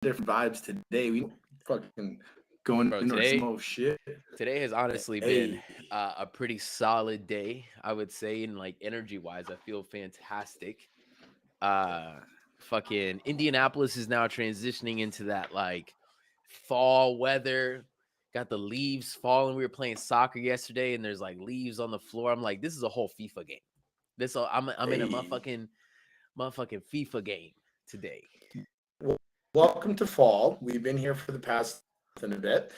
different vibes today. We fucking going Bro, into some old shit. today has honestly been Hey, a pretty solid day, I would say, and like energy wise, I feel fantastic. Uh, fucking Indianapolis is now transitioning into that like fall weather. Got the leaves falling. We were playing soccer yesterday, and there's like leaves on the floor. I'm like, this is a whole FIFA game. I'm in a hey. motherfucking FIFA game today. Well, welcome to fall. We've been here for the past month and a bit.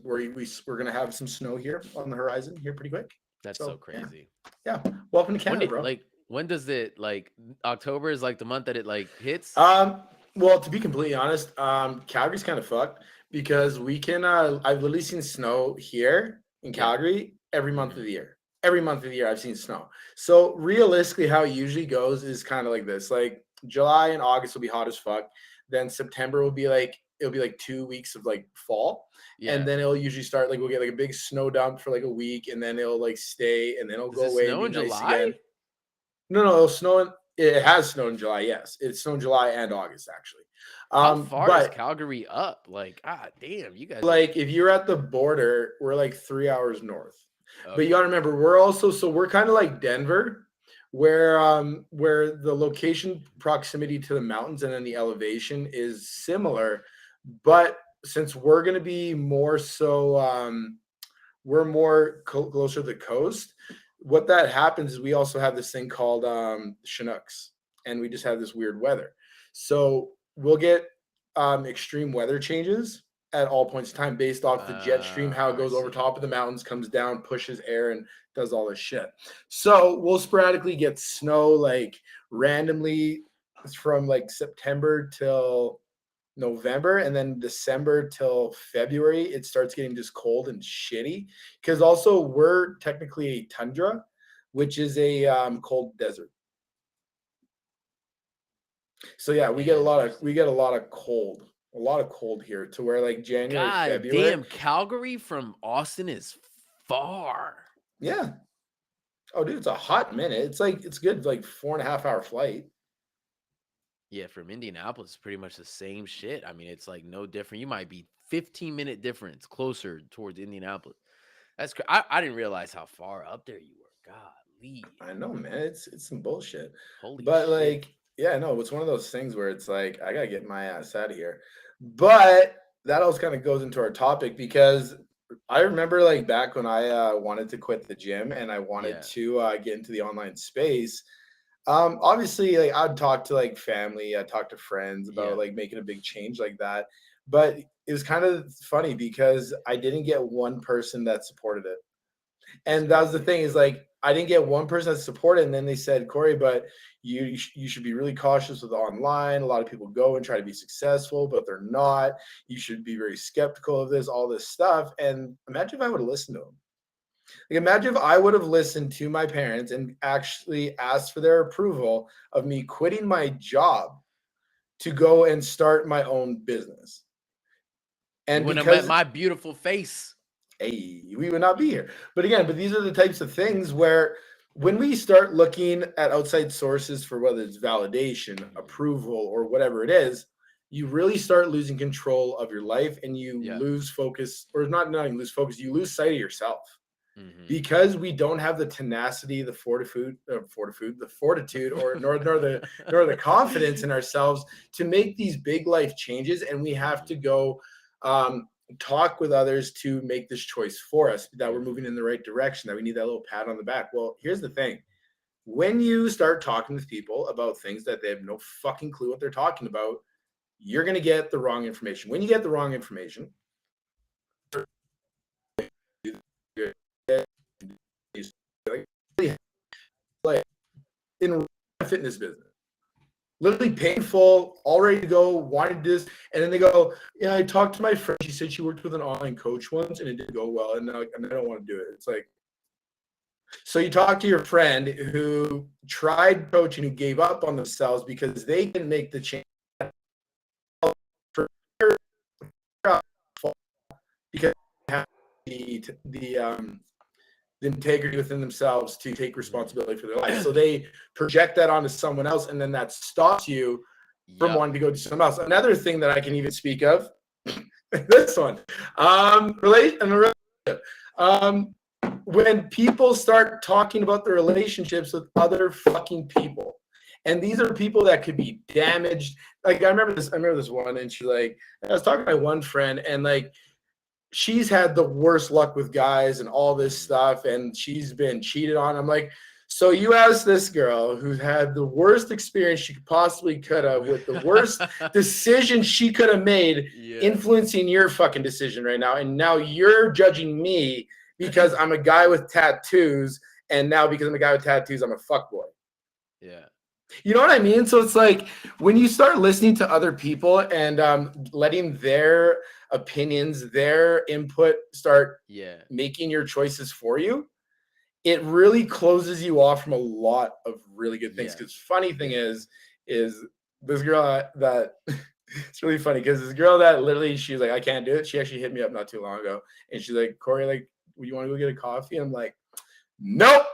We're gonna have some snow here on the horizon here pretty quick. That's so So yeah, crazy. yeah. Welcome to When Canada, did bro. like when does it like October is like the month that it like hits? Um, well, to be completely honest, Calgary's kind of fucked because we can. I've literally seen snow here in Yeah. Calgary every month of Hmm. the year. Every month of the year, I've seen snow. So realistically, how it usually goes is kind of like this: like July and August will be hot as fuck. Then September will be like it'll be like 2 weeks of like fall, and Yeah. then it'll usually start like we'll get like a big snow dump for like a week, and then it'll like stay, and then it'll Does go it away and snow be in nice July? again. No, it'll snow. It has snowed in July. Yes, it snowed in July and August actually. How far is But Calgary up? Like, ah, damn, you guys are like if you're at the border, we're like 3 hours north. But you got okay. to remember, we're kind of like Denver, where the location proximity to the mountains and then the elevation is similar, but since we're going to be more so we're more closer to the coast. What that happens is we also have this thing called Chinooks, and we just have this weird weather. So we'll get extreme weather changes at all points in time based off the jet stream, how it I goes over see. top of the mountains, comes down, pushes air, and does all this shit. So we'll sporadically get snow like randomly from like September till November, and then December till February, it starts getting just cold and shitty. Because also we're technically a tundra, which is a cold desert. So yeah, we Interesting. get a lot of cold here to where like January, God February. damn, Calgary from Austin is far. Yeah. Oh, dude, it's a hot minute. It's like it's good like 4.5 hour flight. Yeah, from Indianapolis, pretty much the same shit. I mean, it's like no different. You might be 15-minute difference closer towards Indianapolis. I didn't realize how far up there you were. Golly. I know, man. It's some bullshit. Holy But shit. like, yeah, no, it's one of those things where it's like I gotta get my ass out of here. But that also kind of goes into our topic because I remember like back when I wanted to quit the gym and I wanted Yeah. to get into the online space. Obviously, like I'd talk to like family, I'd talk to friends about Yeah. like making a big change like that. But it was kind of funny because I didn't get one person that supported it. That's And that was the crazy. thing is like I didn't get one person that supported, and then they said, Corey, but you should be really cautious with online. A lot of people go and try to be successful, but they're not. You should be very skeptical of this, all this stuff. And imagine if I would have listened to them. Like imagine if I would have listened to my parents and actually asked for their approval of me quitting my job to go and start my own business. You And wouldn't have met because my beautiful face. hey, we would not be here. But again, but these are the types of things where when we start looking at outside sources for whether it's validation, Mhm. approval, or whatever it is, you really start losing control of your life and you Yeah. lose focus, or not even lose focus, you lose sight of yourself. Hmm. Because we don't have the tenacity, the fortitude, or nor the confidence in ourselves to make these big life changes, and we have to Hmm. go um, talk with others to make this choice for us. That we're moving Hmm. in the right direction. That we need that little pat on the back. Well, here's the thing: when you start talking with people about things that they have no fucking clue what they're talking about, you're gonna get the wrong information. When you get the wrong information, like in fitness business. Literally painful, all ready to go, wanted to do this, and then they go, "Yeah, I talked to my friend. She said she worked with an online coach once, and it didn't go well, and I don't want to do it." It's like, so you talk to your friend who tried coaching, who gave up on themselves because they didn't make the change for because they have the integrity within themselves to take Hmm. responsibility for their life. So they project that onto someone else, and then that stops you from Yep. wanting to go do something else. Another thing that I can even speak of, this one, relate in a relationship. Um, when people start talking about their relationships with other fucking people, and these are people that could be damaged. Like I remember this one, and she's like, I was talking to my one friend, and like she's had the worst luck with guys and all this Mm-hmm. stuff, and she's been cheated on. I'm like, so you asked this girl who had the worst experience she could have with the worst decision she could have made, Yeah. influencing your fucking decision right now, and now you're judging me because I'm a guy with tattoos, and now because I'm a guy with tattoos, I'm a fuckboy. Yeah. You know what I mean? So it's like when you start listening to other people and letting their opinions, their input start Yeah. making your choices for you, it really closes you off from a lot of really good things. Yeah. Because funny thing Yeah. is this girl that it's really funny because this girl that literally she's like, I can't do it. She actually hit me up not too long ago, and she's like, Corey, like, would you want to go get a coffee? And I'm like, nope.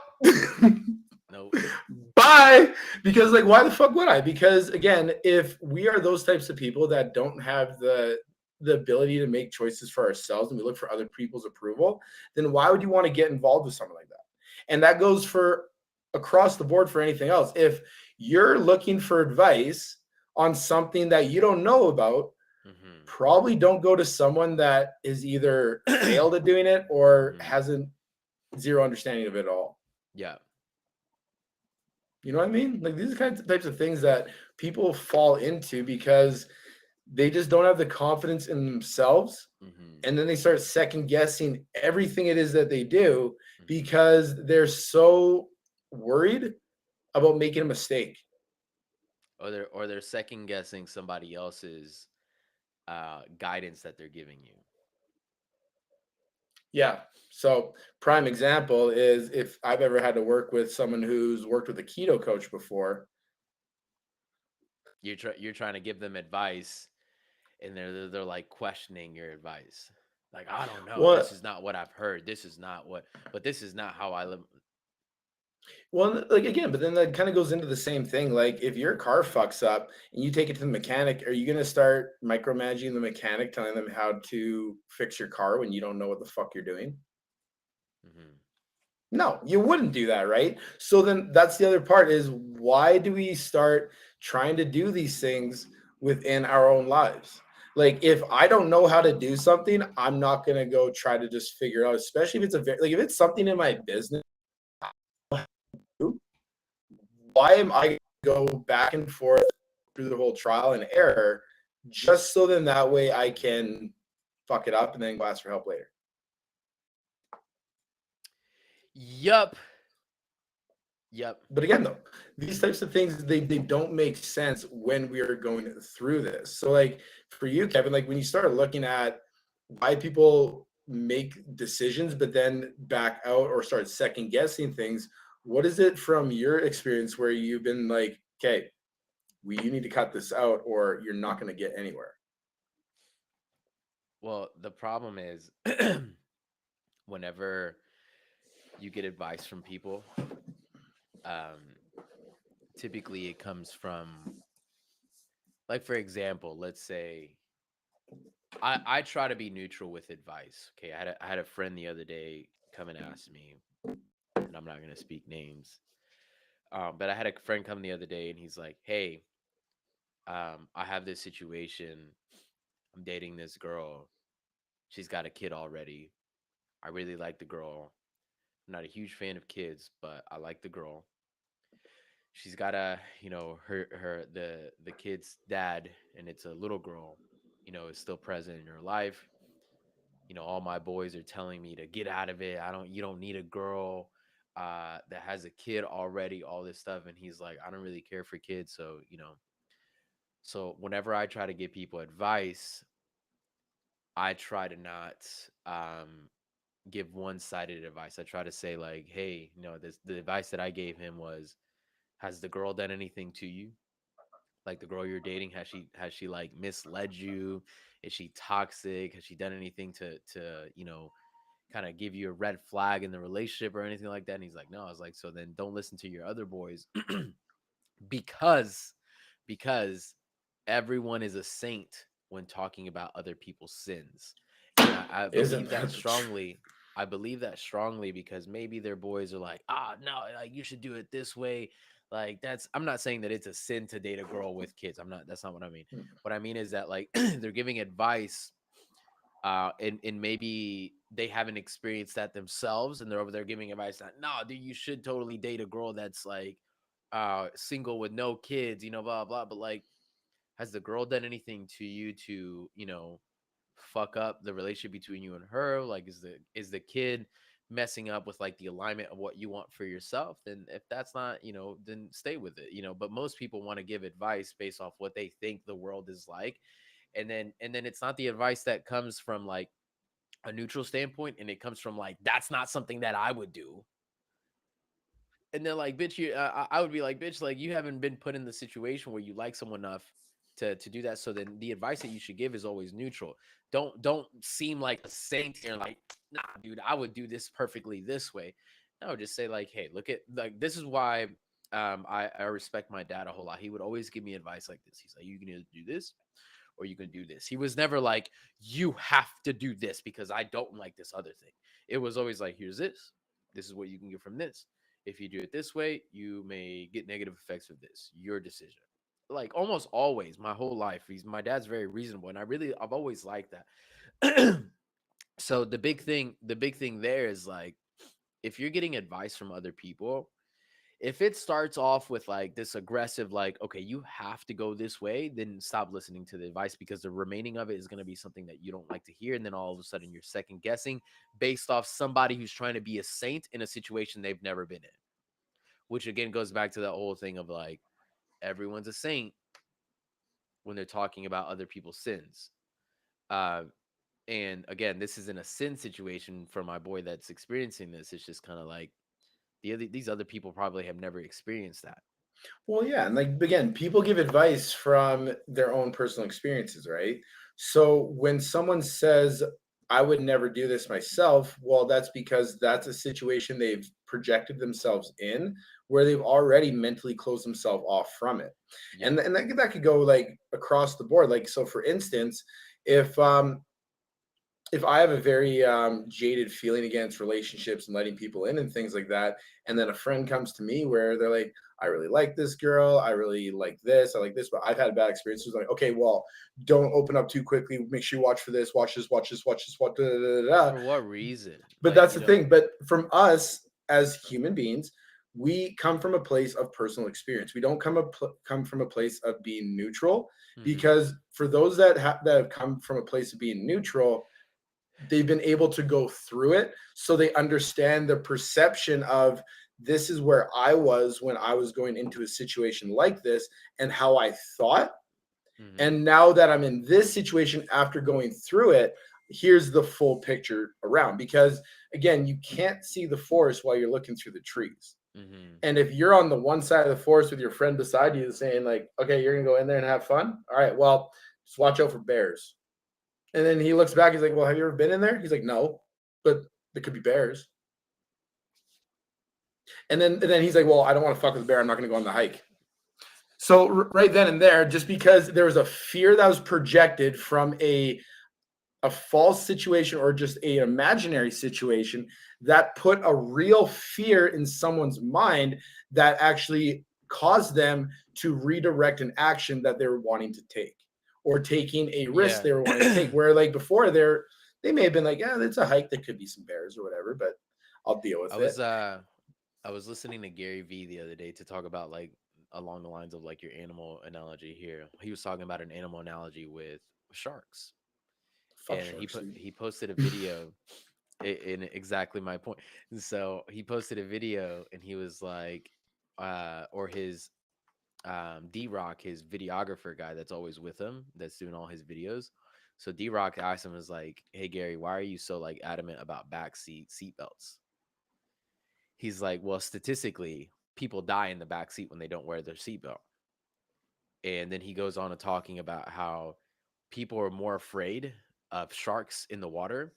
Nope. Bye. Because like, why the fuck would I? Because again, if we are those types of people that don't have the ability to make choices for ourselves and we look for other people's approval, then why would you want to get involved with someone like that? And that goes for across the board for anything else. If you're looking for advice on something that you don't know about, Mm-hmm. probably don't go to someone that is either failed at doing it or Mm-hmm. hasn't zero understanding of it at all. Yeah. You know what I mean? Like these are kinds of types of things that people fall into because they just don't have the confidence in themselves. Mm-hmm. And then they start second guessing everything it is that they do Mm-hmm. because they're so worried about making a mistake. Or they're second guessing somebody else's guidance that they're giving you. Yeah. So, prime example is if I've ever had to work with someone who's worked with a keto coach before. You're trying to give them advice, and they're like questioning your advice. Like, I don't know. Well, This is not what I've heard. This is not what. But this is not how I live. Well, like again, but then that kind of goes into the same thing. Like if your car fucks up and you take it to the mechanic, are you going to start micromanaging the mechanic, telling them how to fix your car when you don't know what the fuck you're doing? Mm-hmm. No, you wouldn't do that, right? So then that's the other part is why do we start trying to do these things within our own lives? Like if I don't know how to do something, I'm not going to go try to just figure it out, especially if it's like if it's something in my business, why am I go back and forth through the whole trial and error just so then that way I can fuck it up and then go ask for help later? Yup. Yup. But again, though, these types of things they don't make sense when we are going through this. So, like for you, Kevin, like when you start looking at why people make decisions but then back out or start second guessing things, what is it from your experience where you've been like, okay, you need to cut this out or you're not going to get anywhere? Well, the problem is whenever you get advice from people, um, typically it comes from, like, for example, let's say I try to be neutral with advice. Okay, I had a friend the other day come and ask me, and I'm not gonna speak names, but I had a friend come the other day, and he's like, "Hey, I have this situation. I'm dating this girl. She's got a kid already. I really like the girl. I'm not a huge fan of kids, but I like the girl. She's got the kid's dad, and it's a little girl, is still present in her life. All my boys are telling me to get out of it. You don't need a girl that has a kid already, all this stuff." And he's like, "I don't really care for kids." So whenever I try to give people advice, I try to not give one-sided advice. I try to say, like, "Hey, the advice that I gave him was, has the girl done anything to you? Like, the girl you're dating, has she like misled you? Is she toxic? Has she done anything to kind of give you a red flag in the relationship or anything like that?" And he's like, "No." I was like, "So then don't listen to your other boys because because everyone is a saint when talking about other people's sins. And I Isn't believe that that the truth? strongly. I believe that strongly because maybe their boys are like, ah, no, like you should do it this way. Like that's, I'm not saying that it's a sin to date a girl with kids. I'm not, that's not what I mean. What I mean is that like they're giving advice, and maybe they haven't experienced that themselves, and they're over there giving advice that, no, dude, you should totally date a girl that's like single with no kids, blah blah. But like, has the girl done anything to you to, fuck up the relationship between you and her? Like, is the kid messing up with like the alignment of what you want for yourself? Then if that's not, then stay with it, but most people want to give advice based off what they think the world is like. And then it's not the advice that comes from like a neutral standpoint, and it comes from like, that's not something that I would do. And they're like, bitch, I would be like, bitch, like you haven't been put in the situation where you like someone enough to do that. So then the advice that you should give is always neutral. Don't seem like a saint here, like, nah, dude, I would do this perfectly this way. No, just say like, hey, look at, like, this is why I respect my dad a whole lot. He would always give me advice like this. He's like, you can either do this or you can do this. He was never like, you have to do this because I don't like this other thing. It was always like, here's this. This is what you can get from this. If you do it this way, you may get negative effects of this. Your decision. Like almost always, my whole life, my dad's very reasonable, and I've always liked that. So the big thing there is like, if you're getting advice from other people, if it starts off with like this aggressive, like, okay, you have to go this way, then stop listening to the advice, because the remaining of it is going to be something that you don't like to hear. And then all of a sudden you're second guessing based off somebody who's trying to be a saint in a situation they've never been in, which again goes back to that whole thing of like, everyone's a saint when they're talking about other people's sins. Uh, and again, this isn't a sin situation for my boy that's experiencing this. It's just kind of like these other people probably have never experienced that. Well, yeah, and like again, people give advice from their own personal experiences, right? So when someone says, I would never do this myself, well, that's because that's a situation they've projected themselves in where they've already mentally closed themselves off from it. Yep. And that could go like across the board. Like, so for instance, if if I have a very jaded feeling against relationships and letting people in and things like that, and then a friend comes to me where they're like, I really like this girl, I really like this, I like this, but I've had bad experiences. Like, okay, well, don't open up too quickly. Make sure you watch for this, watch this, watch this, watch this, what, da, da, da, da. For what reason? But Like, that's the thing. But from us as human beings, we come from a place of personal experience. We don't come from a place of being neutral, mhm, because for those that have come from a place of being neutral, they've been able to go through it, so they understand the perception of, this is where I was when I was going into a situation like this and how I thought, mhm, and now that I'm in this situation after going through it, here's the full picture around. Because again, you can't see the forest while you're looking through the trees. mhm. And if you're on the one side of the forest with your friend beside you saying like, okay, you're gonna go in there and have fun, all right, well, just watch out for bears. And then he looks back. He's like, "Well, have you ever been in there?" He's like, "No, but there could be bears." And then he's like, "Well, I don't want to fuck with a bear. I'm not going to go on the hike." So right then and there, just because there was a fear that was projected from a false situation or just a imaginary situation, that put a real fear in someone's mind, that actually caused them to redirect an action that they were wanting to take, or taking a risk Yeah. they were wanting to take, where like before they may have been like, yeah, it's a hike, there could be some bears or whatever, but I'll deal I with it. was uh I was listening to Gary Vee the other day to talk about like along the lines of like your animal analogy here. He was talking about an animal analogy with sharks. Fuck And sharks, dude. he posted a video in exactly my point. And so he posted a video and he was like or his D Rock, his videographer guy that's always with him, that's doing all his videos. So D Rock asked him, is like, hey Gary, why are you so like adamant about backseat seatbelts? He's like, well, statistically, people die in the back seat when they don't wear their seatbelt. And then he goes on to talking about how people are more afraid of sharks in the water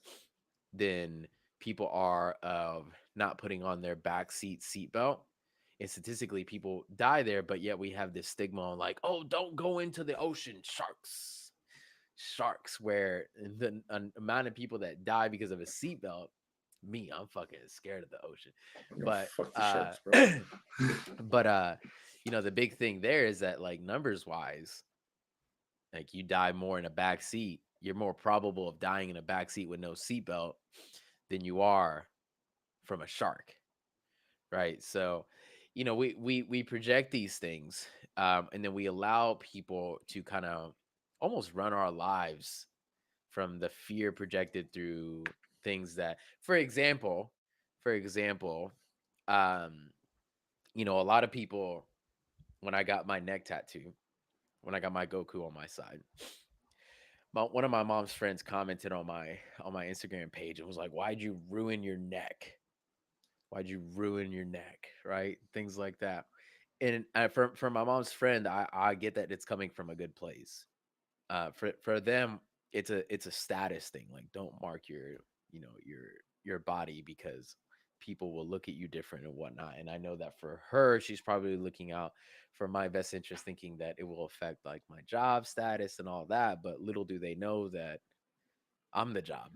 than people are of not putting on their backseat seatbelt. and statistically people die there, but yet we have this stigma on like, oh, don't go into the ocean, sharks, where the amount of people that die because of a seatbelt, me, I'm fucking scared of the ocean. Yo, But fuck the sharks, bro. but the big thing there is that, like, numbers wise, like, you die more in a back seat, you're more probable of dying in a back seat with no seatbelt than you are from a shark, right? So, we project these things, and then we allow people to kind of almost run our lives from the fear projected through things that, for example, um, a lot of people, when I got my neck tattoo, when I got my Goku on my side, one of my mom's friends commented on my Instagram page and was like, "Why'd you ruin your neck? Why'd you ruin your neck?" Right? Things like that. And for my mom's friend, I get that it's coming from a good place. For them, it's a status thing. Like, don't mark your body because people will look at you different and whatnot. And I know that for her, she's probably looking out for my best interest, thinking that it will affect like my job status and all that. But little do they know that I'm the job.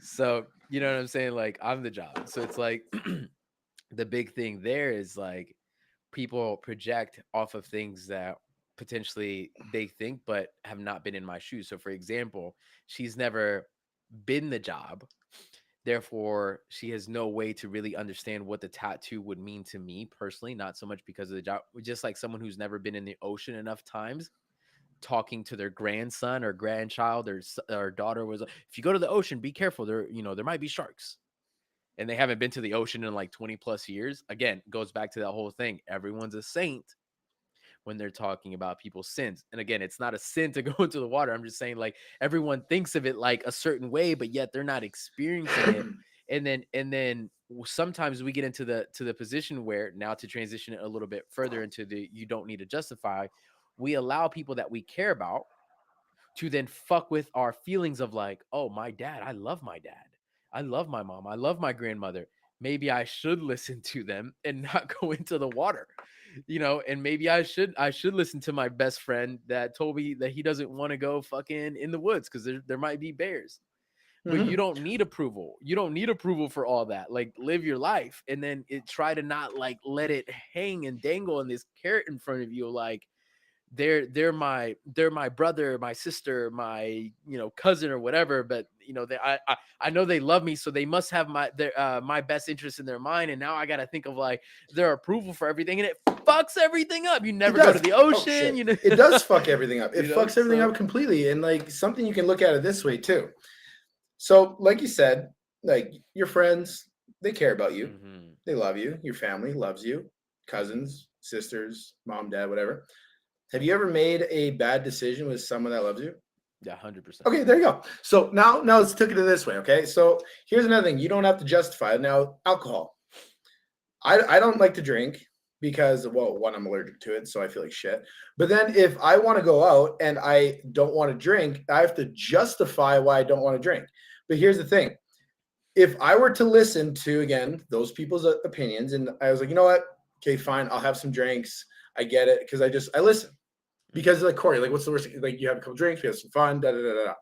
So, you know what I'm saying? Like, I'm the job. So it's like the big thing there is like people project off of things that potentially they think but have not been in my shoes. So for example, she's never been the job. Therefore, she has no way to really understand what the tattoo would mean to me personally, not so much because of the job, just like someone who's never been in the ocean enough times talking to their grandson or grandchild or daughter was, if you go to the ocean, be careful. There might be sharks. And they haven't been to the ocean in like 20 plus years. Again, goes back to that whole thing. Everyone's a saint when they're talking about people's sins. And again, it's not a sin to go into the water. I'm just saying, like, everyone thinks of it like a certain way, but yet they're not experiencing it. And then sometimes we get into the position where, now to transition it a little bit further into the you don't need to justify, we allow people that we care about to then fuck with our feelings of like, oh, my dad, I love my dad. I love my mom. I love my grandmother. Maybe I should listen to them and not go into the water. And maybe I should listen to my best friend that told me that he doesn't want to go fucking in the woods because there might be bears. But you don't need approval. You don't need approval for all that. Like, live your life, and then try to not like let it hang and dangle in this carrot in front of you. Like, they're my brother, my sister, my cousin or whatever. But I know they love me, so they must have my best interest in their mind. And now I got to think of like their approval for everything, and it fucks everything up. You never go to the ocean. It does fuck everything up. It fucks everything so- up completely. And like, something you can look at it this way too. So, like you said, like, your friends, they care about you. Mhm. They love you. Your family loves you. Cousins, sisters, mom, dad, whatever. Have you ever made a bad decision with someone that loves you? Yeah, 100%. Okay, there you go. So now let's take it this way. Okay, so here's another thing. You don't have to justify it. Now, alcohol. I don't like to drink because, well, one, I'm allergic to it, so I feel like shit. But then if I want to go out and I don't want to drink, I have to justify why I don't want to drink. But here's the thing. If I were to listen to, again, those people's opinions, and I was like, you know what? Okay, fine. I'll have some drinks. I get it, because I listen. Because, like, Corey, like, what's the worst? Like, you have a couple drinks, we have some fun, da da da da.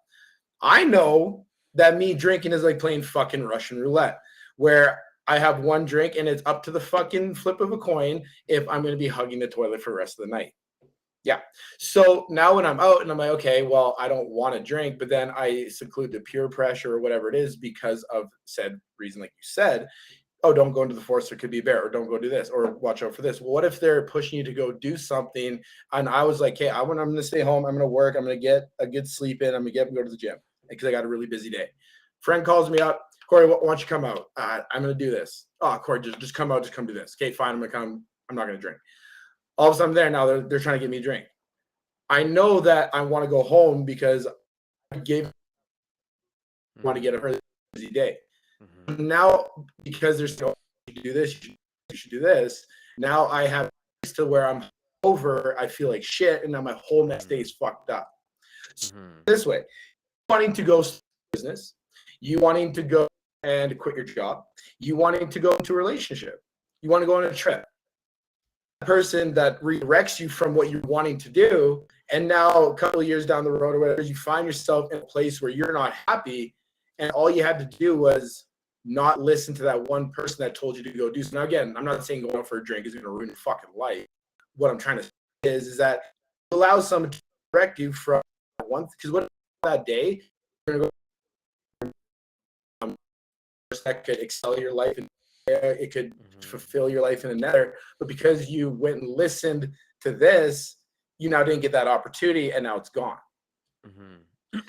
I know that me drinking is like playing fucking Russian roulette, where I have one drink and it's up to the fucking flip of a coin if I'm going to be hugging the toilet for the rest of the night. Yeah. So now when I'm out and I'm like, okay, well, I don't want to drink, but then I seclude to peer pressure or whatever it is because of said reason, like you said, oh, don't go into the forest, there could be a bear, or don't go do this, or watch out for this. Well, what if they're pushing you to go do something? And I was like, hey, I'm going to stay home. I'm going to work. I'm going to get a good sleep in. I'm going to get and go to the gym because I got a really busy day. Friend calls me up. Corey, why don't you come out? I'm going to do this. Oh, Corey, just come out. Just come do this. Okay, fine. I'm going to come. I'm not going to drink. All of a sudden, I'm there now. They're trying to get me a drink. I know that I want to go home because I want to get a really busy day. Mhm. Now, because there's no, you should do this, you should do this. Now I have to where I'm over, I feel like shit, and now my whole next day is fucked up. So Mhm. this way, wanting to go business, you wanting to go and quit your job, you wanting to go into a relationship. You want to go on a trip. Person that redirects you from what you're wanting to do, and now a couple of years down the road or whatever, you find yourself in a place where you're not happy, and all you had to do was not listen to that one person that told you to go do so. Now again, I'm not saying going out for a drink is going to ruin your fucking life. What I'm trying to say is that it allows someone to direct you from one, because what that day you're going to go that could excel your life, and it could fulfill your life in another. But because you went and listened to this, you now didn't get that opportunity, and now it's gone.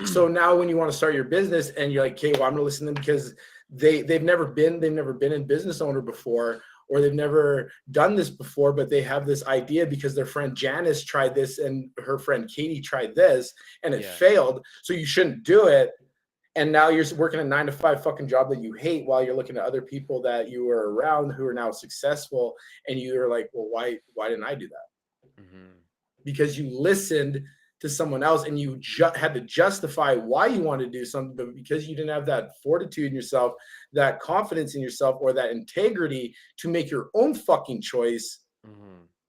So now when you want to start your business and you're like, okay, well, I'm gonna listen to them because they've never been in business owner before, or they've never done this before, but they have this idea because their friend Janice tried this and her friend Katie tried this and it failed, so you shouldn't do it. And now you're working a 9-to-5 fucking job that you hate while you're looking at other people that you were around who are now successful, and you're like, well, why didn't I do that? Because you listened to someone else and you had to justify why you wanted to do something, but because you didn't have that fortitude in yourself, that confidence in yourself, or that integrity to make your own fucking choice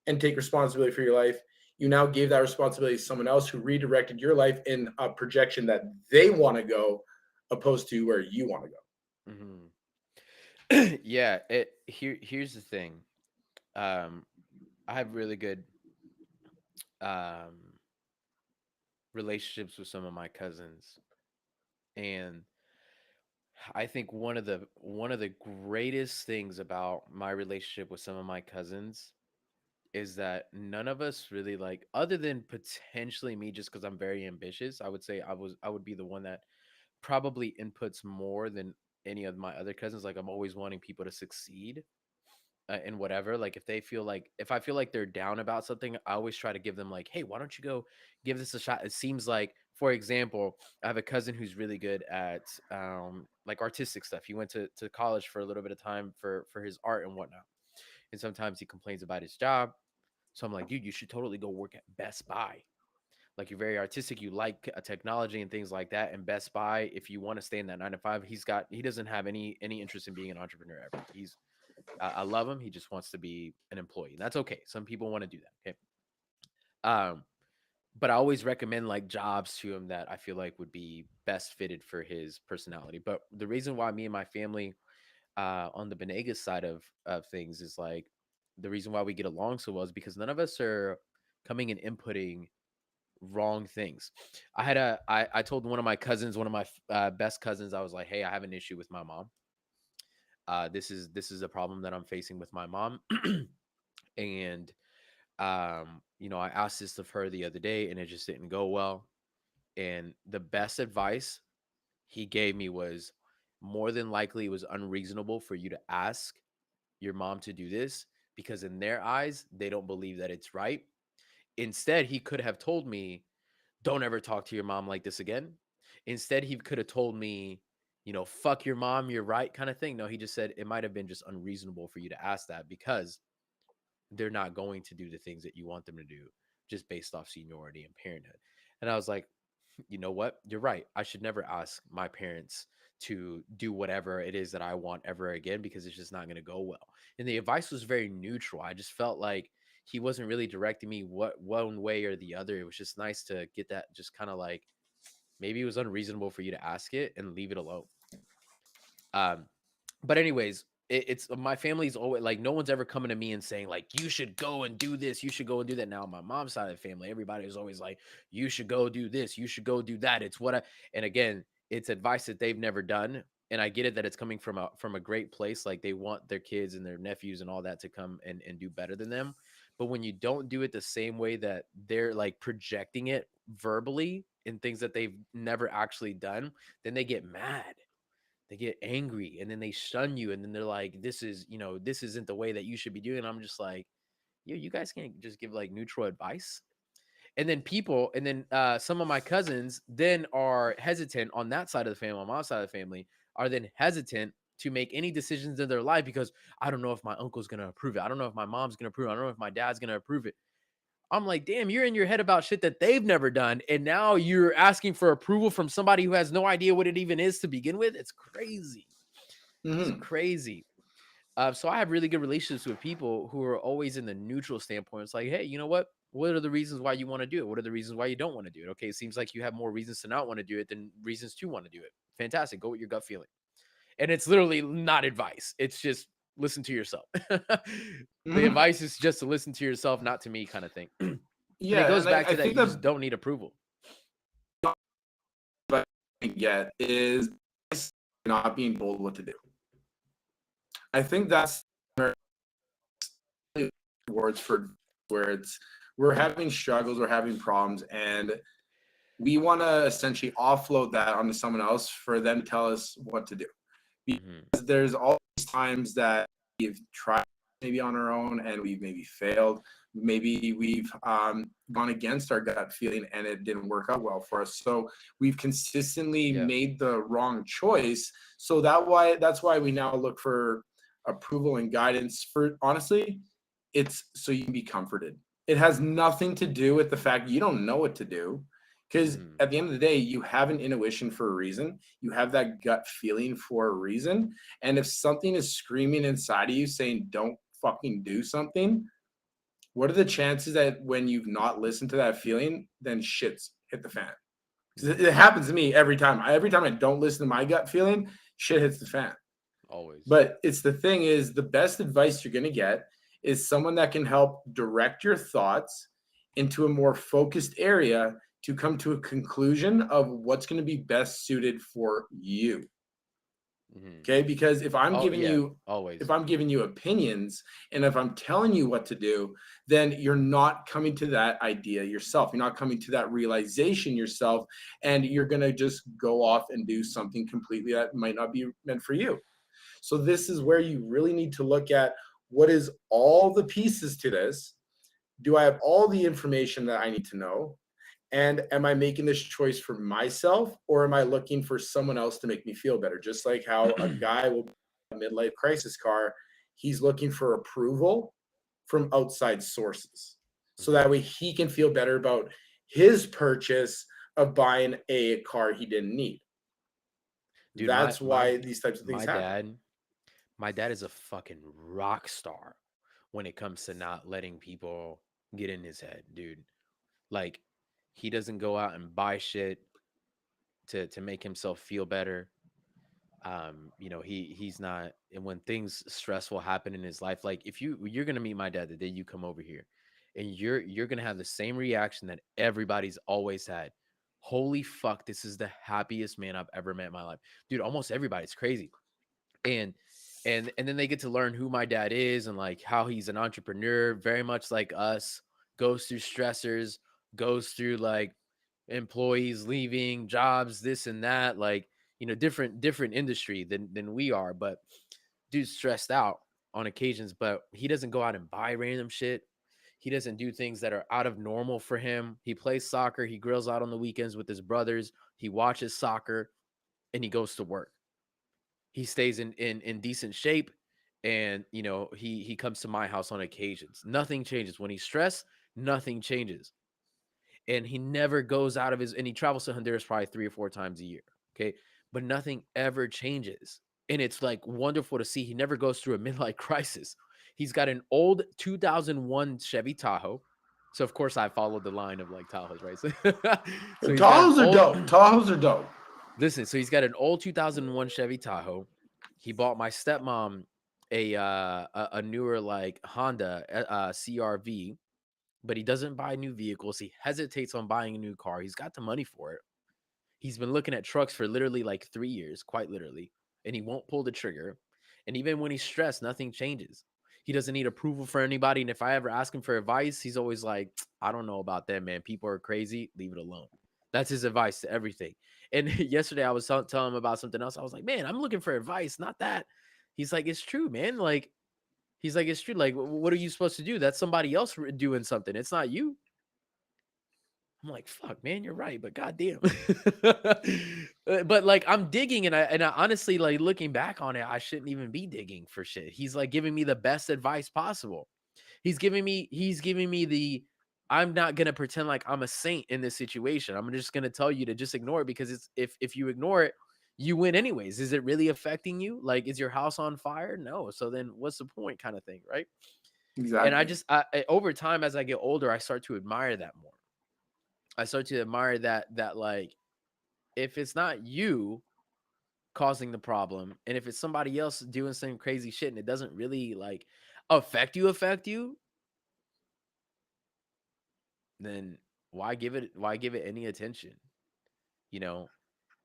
and take responsibility for your life, you now gave that responsibility to someone else who redirected your life in a projection that they want to go, opposed to where you want to go. Yeah, here's the thing. I have really good relationships with some of my cousins, and I think one of the greatest things about my relationship with some of my cousins is that none of us really, like, other than potentially me, just because I'm very ambitious, I would say I would be the one that probably inputs more than any of my other cousins. Like, I'm always wanting people to succeed in whatever. Like, if I feel like they're down about something, I always try to give them, like, hey, why don't you go give this a shot? It seems like, for example, I have a cousin who's really good at like artistic stuff. He went to college for a little bit of time for his art and whatnot, and sometimes he complains about his job. So I'm like, dude, you should totally go work at Best Buy. Like, you're very artistic, you like technology and things like that. And Best Buy, if you want to stay in that 9 to 5, he doesn't have any interest in being an entrepreneur ever. I love him. He just wants to be an employee. That's okay. Some people want to do that. Okay. But I always recommend, like, jobs to him that I feel like would be best fitted for his personality. But the reason why me and my family on the Benegas side of things is, like, the reason why we get along so well is because none of us are coming and inputting wrong things. I told one of my cousins, one of my best cousins, I was like, hey, I have an issue with my mom. This is a problem that I'm facing with my mom. And I asked this of her the other day, and it just didn't go well. And the best advice he gave me was, more than likely it was unreasonable for you to ask your mom to do this, because in their eyes, they don't believe that it's right. Instead, he could have told me, don't ever talk to your mom like this again. Instead, he could have told me, fuck your mom, you're right, kind of thing. No, he just said it might have been just unreasonable for you to ask that, because they're not going to do the things that you want them to do just based off seniority and parenthood. And I was like, you know what? You're right. I should never ask my parents to do whatever it is that I want ever again, because it's just not going to go well. And the advice was very neutral. I just felt like he wasn't really directing me what one way or the other. It was just nice to get that, just kind of like, maybe it was unreasonable for you to ask it and leave it alone. Um, but anyways, it's my family's always like, no one's ever coming to me and saying, like, you should go and do this, you should go and do that. Now, my mom's side of the family, everybody is always like, you should go do this, you should go do that. It's and again, it's advice that they've never done. And I get it that it's coming from a great place. Like, they want their kids and their nephews and all that to come and do better than them. But when you don't do it the same way that they're, like, projecting it verbally in things that they've never actually done, then they get mad, they get angry, and then they shun you, and then they're like, this isn't the way that you should be doing. And I'm just like, you guys can't just give, like, neutral advice. And then some of my cousins then are hesitant on that side of the family, on my side of the family, are then hesitant to make any decisions in their life, because I don't know if my uncle's gonna approve it, I don't know if my mom's gonna approve it, I don't know if my dad's gonna approve it. I'm like, damn, you're in your head about shit that they've never done, and now you're asking for approval from somebody who has no idea what it even is to begin with. It's crazy. It's crazy. So I have really good relationships with people who are always in the neutral standpoint. It's like, hey, you know what? What are the reasons why you want to do it? What are the reasons why you don't want to do it? Okay, it seems like you have more reasons to not want to do it than reasons to want to do it. Fantastic. Go with your gut feeling. And it's literally not advice. It's just listen to yourself. The Mhm. advice is just to listen to yourself, not to me, kind of thing. And it Yeah, goes and back I to that think you just the don't need approval. best I get is not being told what to do. I think that's words for where it's we're having struggles, we're having problems, and we want to essentially offload that onto someone else for them to tell us what to do. Hmm. Because there's all these times that we've tried maybe on our own and we've maybe failed. Maybe we've gone against our gut feeling and it didn't work out well for us. So we've consistently Yeah. made the wrong choice. So that's why we now look for approval and guidance. For honestly, it's so you can be comforted. It has nothing to do with the fact you don't know what to do. Because Hmm. at the end of the day, you have an intuition for a reason. You have that gut feeling for a reason. And if something is screaming inside of you saying, don't fucking do something, what are the chances that when you've not listened to that feeling, then shit's hit the fan? Because Hmm. it happens to me every time. Every time I don't listen to my gut feeling, shit hits the fan. Always. But it's the thing is the best advice you're going to get is someone that can help direct your thoughts into a more focused area to come to a conclusion of what's going to be best suited for you. Hmm. Okay? Because Oh, yeah. Always. if I'm giving you opinions and if I'm telling you what to do, then you're not coming to that idea yourself. You're not coming to that realization yourself and you're going to just go off and do something completely that might not be meant for you. So this is where Hmm. you really need to look at what is all the pieces to this? Do I have all the information that I need to know? And am I making this choice for myself or am I looking for someone else to make me feel better? Just like how a guy will buy a midlife crisis car, he's looking for approval from outside sources. So Hmm. that way he can feel better about his purchase of buying a car he didn't need. Dude, my That's my why these types of things my happen. dad, my dad is a fucking rock star when it comes to not letting people get in his head, dude. Like, he doesn't go out and buy shit to make himself feel better. He's not, and when things stressful happen in his life, like if you're gonna meet my dad the day you come over here, and you're gonna have the same reaction that everybody's always had. Holy fuck, this is the happiest man I've ever met in my life. Dude, almost everybody's crazy. And and then they get to learn who my dad is and like how he's an entrepreneur, very much like us, goes through stressors, goes through like employees leaving, jobs, this and that, like, different industry than we are, but dude's stressed out on occasions, but he doesn't go out and buy random shit. He doesn't do things that are out of normal for him. He plays soccer, he grills out on the weekends with his brothers, he watches soccer, and he goes to work. He stays in decent shape, and he comes to my house on occasions. Nothing changes when he's stressed. Nothing changes, and he never goes out of his, and he travels to Honduras probably 3 or 4 times a year. Okay, but nothing ever changes, and it's like wonderful to see. He never goes through a midlife crisis. He's got an old 2001 Chevy Tahoe. So of course I followed the line of like Tahoes, right? So he's got an Tahoes are old dope. Tahoes are dope. Listen, so he's got an old 2001 Chevy Tahoe. He bought my stepmom a newer like Honda CRV, but he doesn't buy new vehicles. He hesitates on buying a new car. He's got the money for it. He's been looking at trucks for literally like 3 years, quite literally, and he won't pull the trigger. And even when he's stressed, nothing changes. He doesn't need approval for anybody. And if I ever ask him for advice, he's always like, I don't know about that, man. People are crazy. Leave it alone. That's his advice to everything. And yesterday I was telling him about something else. I was like, man, I'm looking for advice, not that. He's like, it's true, man. Like, he's like, it's true. Like, what are you supposed to do? That's somebody else doing something. It's not you. I'm like, fuck, man, you're right, but goddamn. But like, I'm digging, and I honestly, like, looking back on it, I shouldn't even be digging for shit. He's like giving me the best advice possible. He's giving me the, I'm not gonna pretend like I'm a saint in this situation. I'm just gonna tell you to just ignore it, because it's, if you ignore it, you win anyways. Is it really affecting you? Like, is your house on fire? No. So then what's the point, kind of thing, right? And Exactly. over time, as I get older, I start to admire that more. I start to admire that like, if it's not you causing the problem, and if it's somebody else doing some crazy shit and it doesn't really like affect you, then why give it any attention? You know,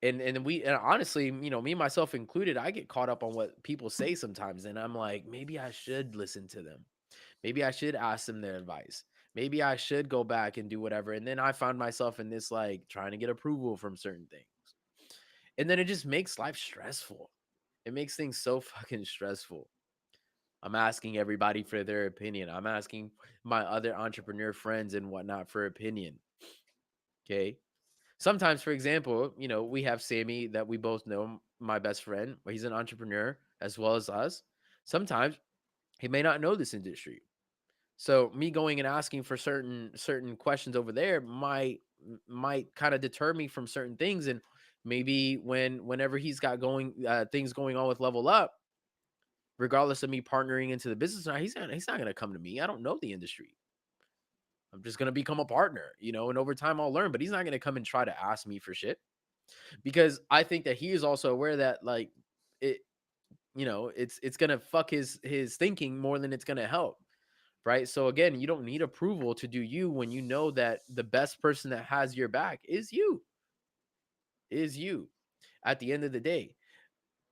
and honestly, me myself included, I get caught up on what people say sometimes, and I'm like, maybe I should listen to them. Maybe I should ask them their advice. Maybe I should go back and do whatever. And then I found myself in this, like, trying to get approval from certain things. And then it just makes life stressful. It makes things so fucking stressful. I'm asking everybody for their opinion. I'm asking my other entrepreneur friends and whatnot for opinion. Okay. Sometimes, for example, we have Sammy that we both know, my best friend, but he's an entrepreneur as well as us. Sometimes he may not know this industry. So me going and asking for certain questions over there might kind of deter me from certain things. And maybe whenever he's got things going on with Level Up, regardless of me partnering into the business, he's not gonna come to me. I don't know the industry. I'm just gonna become a partner, and over time I'll learn. But he's not gonna come and try to ask me for shit, because I think that he is also aware that, like, it, it's gonna fuck his thinking more than it's gonna help. Right. So again, you don't need approval to do you, when you know that the best person that has your back is you at the end of the day.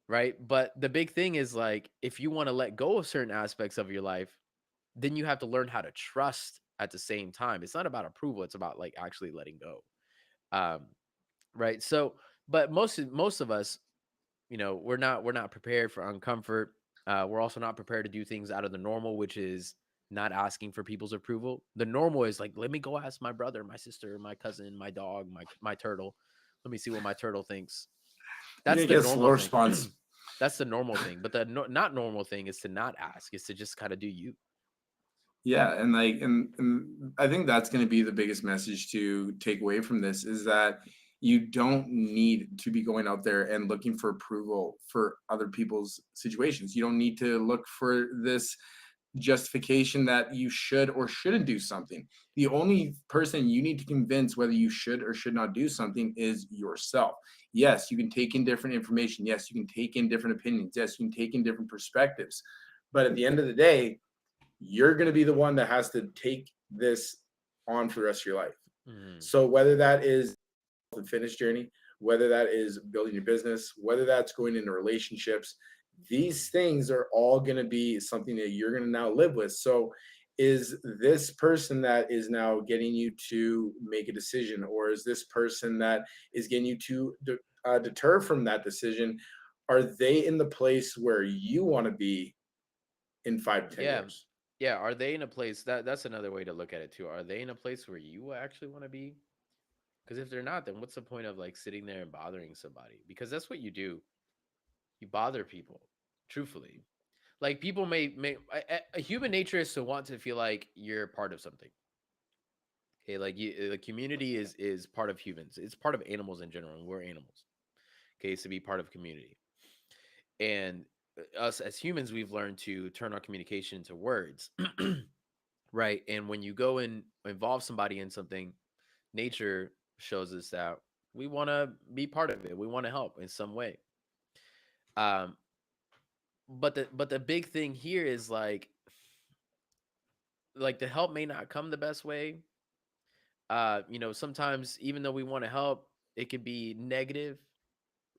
Right. But the big thing is, like, if you want to let go of certain aspects of your life, then you have to learn how to trust at the same time. It's not about approval. It's about, like, actually letting go. Um, right. So, but most of us, we're not prepared for uncomfort. We're also not prepared to do things out of the normal, which is not asking for people's approval. The normal is like, let me go ask my brother, my sister, my cousin, my dog, my turtle. Let me see what my turtle thinks. You're That's gonna the get a slow normal thing. response. That's the normal thing. But the not normal thing is to not ask. Is to just kind of do you. Yeah, and like and I think that's going to be the biggest message to take away from this is that you don't need to be going out there and looking for approval for other people's situations. You don't need to look for this justification that you should or shouldn't do something. The only person you need to convince whether you should or should not do something is yourself. Yes, you can take in different information. Yes, you can take in different opinions. Yes, you can take in different perspectives. But at the end of the day, you're going to be the one that has to take this on for the rest of your life. Mm, So whether that is the fitness journey, whether that is building your business, whether that's going into relationships, these things are all going to be something that you're going to now live with. So is this person that is now getting you to make a decision, or is this person that is getting you to deter from that decision, are they in the place where you want to be in 5 to 10 yeah. years? Yeah. Are they in a place that's another way to look at it too? Are they in a place where you actually want to be? Because if they're not, then what's the point of, like, sitting there and bothering somebody? Because that's what you do. You bother people, truthfully. Like, people may a human nature is to want to feel like you're part of something. Okay, like, the community is part of humans. It's part of animals in general. And we're animals. Okay, it's to be part of community. And us as humans, we've learned to turn our communication into words, right? And when you go and involve somebody in something, nature shows us that we want to be part of it. We want to help in some way. Um, but the big thing here is, like the help may not come the best way. Sometimes, even though we want to help, it could be negative,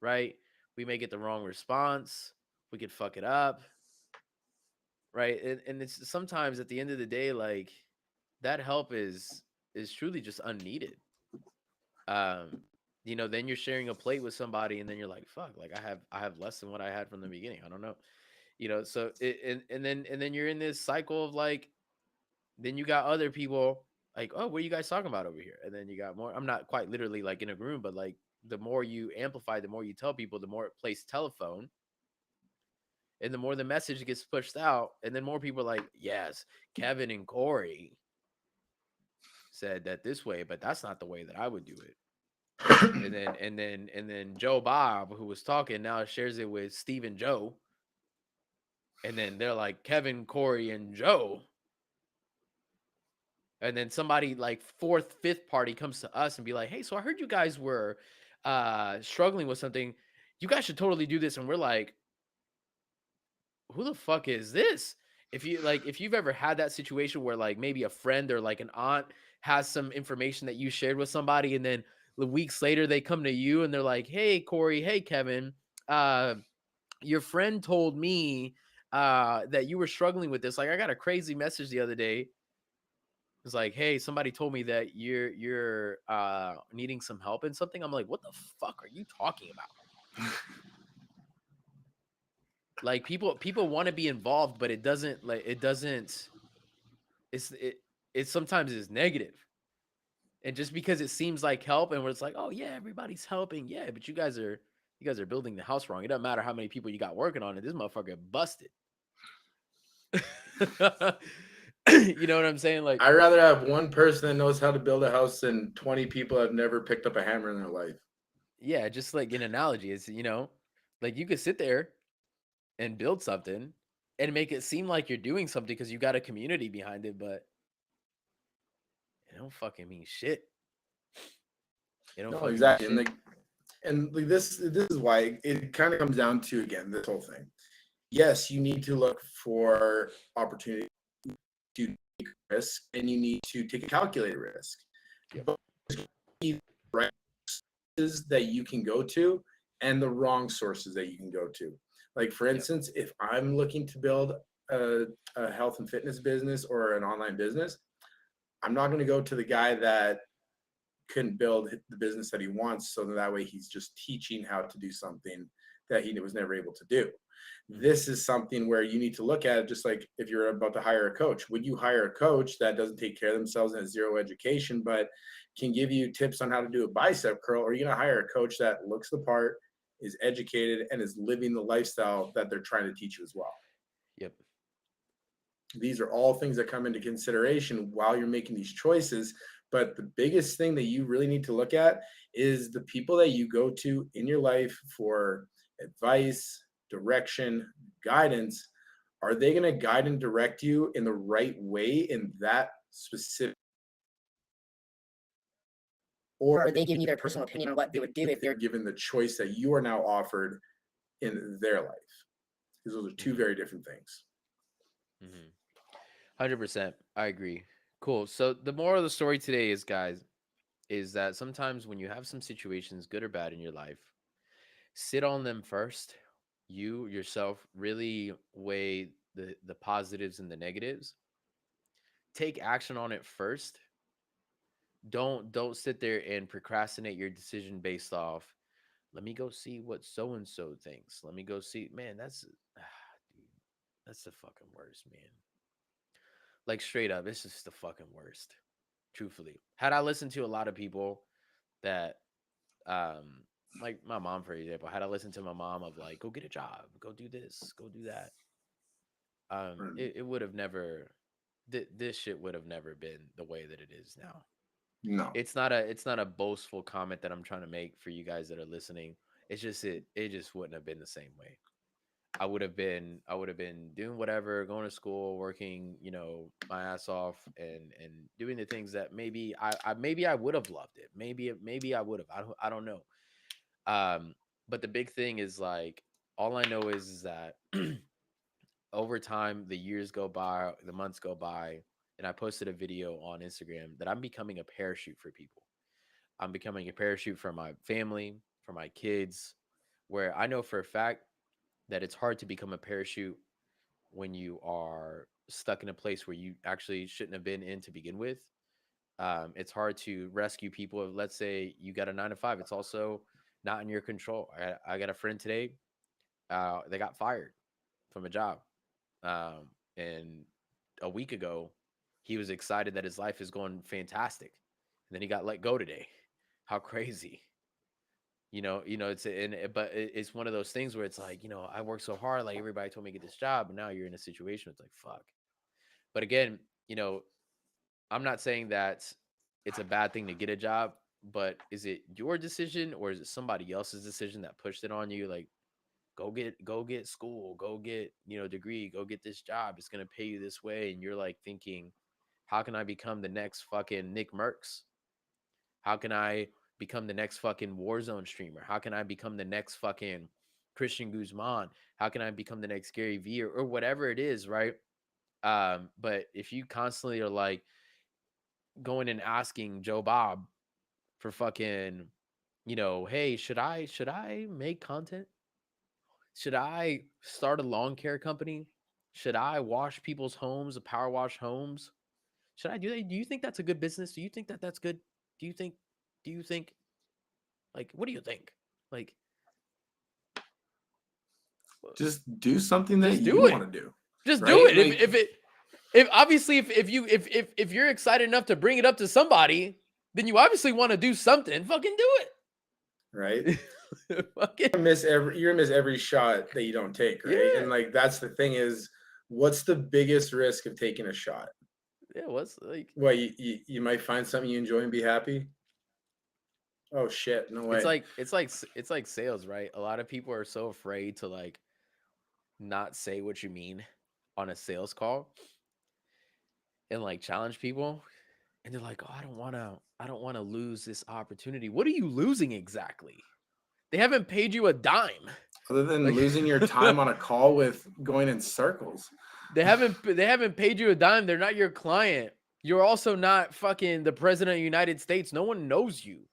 right? We may get the wrong response. We could fuck it up, right? And it's sometimes, at the end of the day, like, that help is truly just unneeded. Um, then you're sharing a plate with somebody, and then you're like, fuck, like, I have less than what I had from the beginning. I don't know. So and then you're in this cycle of, like, then you got other people like, oh, what are you guys talking about over here? And then you got more. I'm not quite literally, like, in a room, but, like, the more you amplify, the more you tell people, the more it plays telephone, and the more the message gets pushed out, and then more people are like, yes, Kevin and Corey said that this way, but that's not the way that I would do it. And then Joe Bob, who was talking, now shares it with Steve and Joe. And then they're like Kevin, Corey, and Joe. And then somebody like fourth, fifth party comes to us and be like, hey, so I heard you guys were struggling with something. You guys should totally do this. And we're like, who the fuck is this? If you've ever had that situation where like maybe a friend or like an aunt has some information that you shared with somebody, and then the weeks later they come to you and they're like, hey Corey, hey Kevin, uh your friend told me that you were struggling with this. Like, I got a crazy message the other day. It's like, hey, somebody told me that you're needing some help in something. I'm like, what the fuck are you talking about? Like, people want to be involved, but it doesn't it's it sometimes is negative. And just because it seems like help, and where it's like, oh yeah, everybody's helping, yeah, but you guys are building the house wrong. It doesn't matter how many people you got working on it. This motherfucker busted. You know what I'm saying? Like, I'd rather have one person that knows how to build a house than 20 people that have never picked up a hammer in their life. yeah, just like an analogy is, like you could sit there and build something and make it seem like you're doing something because you got a community behind it, but it don't fucking mean shit. It don't No, fucking mean exactly. And shit. like this is why it kind of comes down to, again, this whole thing. Yes, you need to look for opportunity to take risk, and you need to take a calculated risk. Yep. But the right sources that you can go to and the wrong sources that you can go to. Like, for Yep. instance, if I'm looking to build a, a health and fitness business or an online business, I'm not going to go to the guy that couldn't build the business that he wants, so that way he's just teaching how to do something that he was never able to do. Mm-hmm. This is something where you need to look at it, just like if you're about to hire a coach. Would you hire a coach that doesn't take care of themselves and has zero education but can give you tips on how to do a bicep curl, or are you going to hire a coach that looks the part, is educated, and is living the lifestyle that they're trying to teach you as well? Yep. These are all things that come into consideration while you're making these choices. But the biggest thing that you really need to look at is the people that you go to in your life for advice, direction, guidance. Are they going to guide and direct you in the right way in that specific, or are they giving you their personal opinion on what they would do if they're given the choice that you are now offered in their life? Because those are two Mm-hmm. very different things. Mm-hmm. 100%. I agree. Cool. So the moral of the story today is, guys, is that sometimes when you have some situations, good or bad, in your life, sit on them first. You yourself really weigh the positives and the negatives. Take action on it first. Don't sit there and procrastinate your decision based off, let me go see what so and so thinks. Let me go see. Man, dude, that's the fucking worst, man. Like, straight up, it's just the fucking worst. Truthfully, had I listened to a lot of people that, um, like my mom, for example, had I listened to my mom of like, go get a job, go do this, go do that, it would have never, this shit would have never been the way that it is now. No, It's not a boastful comment that I'm trying to make for you guys that are listening. It's just it just wouldn't have been the same way. I would have been doing whatever, going to school, working, my ass off, and doing the things that maybe I would have loved it. Maybe I would have. I don't know. Um, but the big thing is, like, all I know is that over time, the years go by, the months go by, and I posted a video on Instagram that I'm becoming a parachute for people. I'm becoming a parachute for my family, for my kids, where I know for a fact that it's hard to become a parachute when you are stuck in a place where you actually shouldn't have been in to begin with. It's hard to rescue people. Let's say you got a 9 to 5, it's also not in your control. I got a friend today. They got fired from a job, and a week ago, he was excited that his life is going fantastic, and then he got let go today. How crazy! But it's one of those things where it's like, I worked so hard, like everybody told me to get this job, and now you're in a situation. It's like, fuck. But again, I'm not saying that it's a bad thing to get a job. but is it your decision or is it somebody else's decision that pushed it on you? Like, go get school, go get, degree, go get this job. It's gonna pay you this way. And you're like thinking, how can I become the next fucking Nick Merckx? How can I become the next fucking Warzone streamer? How can I become the next fucking Christian Guzman? How can I become the next Gary Vee or whatever it is, right? But if you constantly are like going and asking Joe Bob for fucking, hey, should I make content? Should I start a lawn care company? Should I wash people's homes, power wash homes? Should I do that? Do you think that's a good business? Do you think that that's good? Do you think, like, what do you think? Like, Just do something that just you do it. want to do. Just right? do it. Like, If obviously if you're excited enough to bring it up to somebody, then you obviously want to do something. Fucking do it. right. Fucking You're gonna miss every shot that you don't take, right? Yeah. And like that's the thing is, what's the biggest risk of taking a shot? Yeah, what's like Well, you might find something you enjoy and be happy. Oh shit, no way. it's like sales, right? A lot of people are so afraid to like not say what you mean on a sales call and like challenge people. And they're like, oh, I don't want to lose this opportunity. What are you losing exactly? They haven't paid you a dime. Other than Like, losing your time on a call with going in circles. They haven't paid you a dime. They're not your client. You're also not fucking the president of the United States. No one knows you.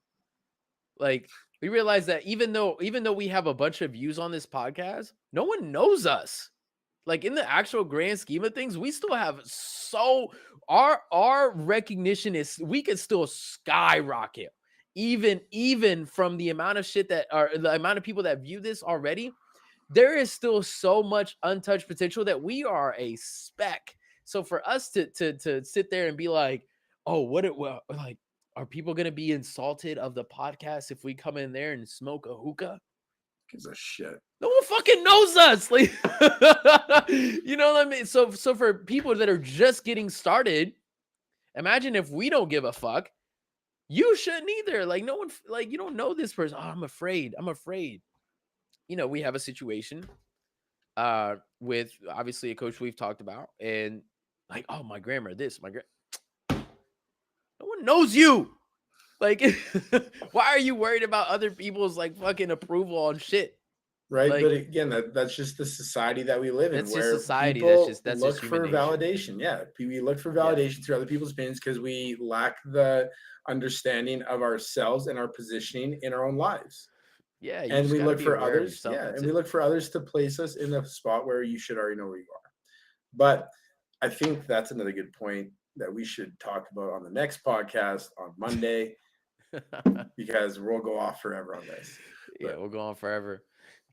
Like, we realize that even though we have a bunch of views on this podcast, no one knows us. Like, in the actual grand scheme of things, we still have our recognition is, we could still skyrocket even from the amount of shit that are the amount of people that view this already. There is still so much untouched potential that we are a speck. So for us to sit there and be like, oh, like, are people gonna be insulted of the podcast if we come in there and smoke a hookah? Gives a shit. No one fucking knows us. Like, you know what I mean? So for people that are just getting started, imagine if we don't give a fuck. You shouldn't either. Like, no one, like, you don't know this person. Oh, I'm afraid. We have a situation with obviously a coach we've talked about, and like, oh, my grammar, this, no one knows you. Like, why are you worried about other people's like fucking approval on shit? Right. Like, but again, that's just the society that we live in. That's where just society. People That's look just for human nature. validation. Yeah. We look for validation through other people's opinions because we lack the understanding of ourselves and our positioning in our own lives. Yeah. And we look for others. Yeah. And we look for others to place us in a spot where you should already know where you are. But I think that's another good point that we should talk about on the next podcast on Monday, because we'll go off forever on this. Yeah, we'll go on forever.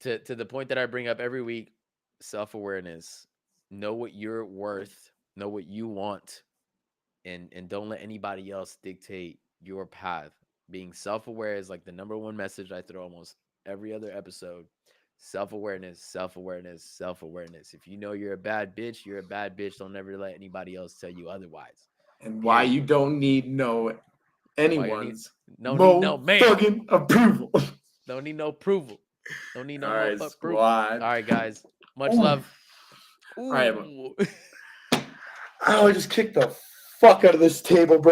To the point that I bring up every week, self-awareness. Know what you're worth, know what you want, and don't let anybody else dictate your path. Being self-aware is like the number one message I throw almost every other episode. Self-awareness, self-awareness, self-awareness. If you know you're a bad bitch, you're a bad bitch. Don't ever let anybody else tell you otherwise. And why you don't need anyone's fucking approval. Don't need no approval. Don't need no All right, approval. squad. All right, guys. Much love. All right, I just kicked the fuck out of this table, bro.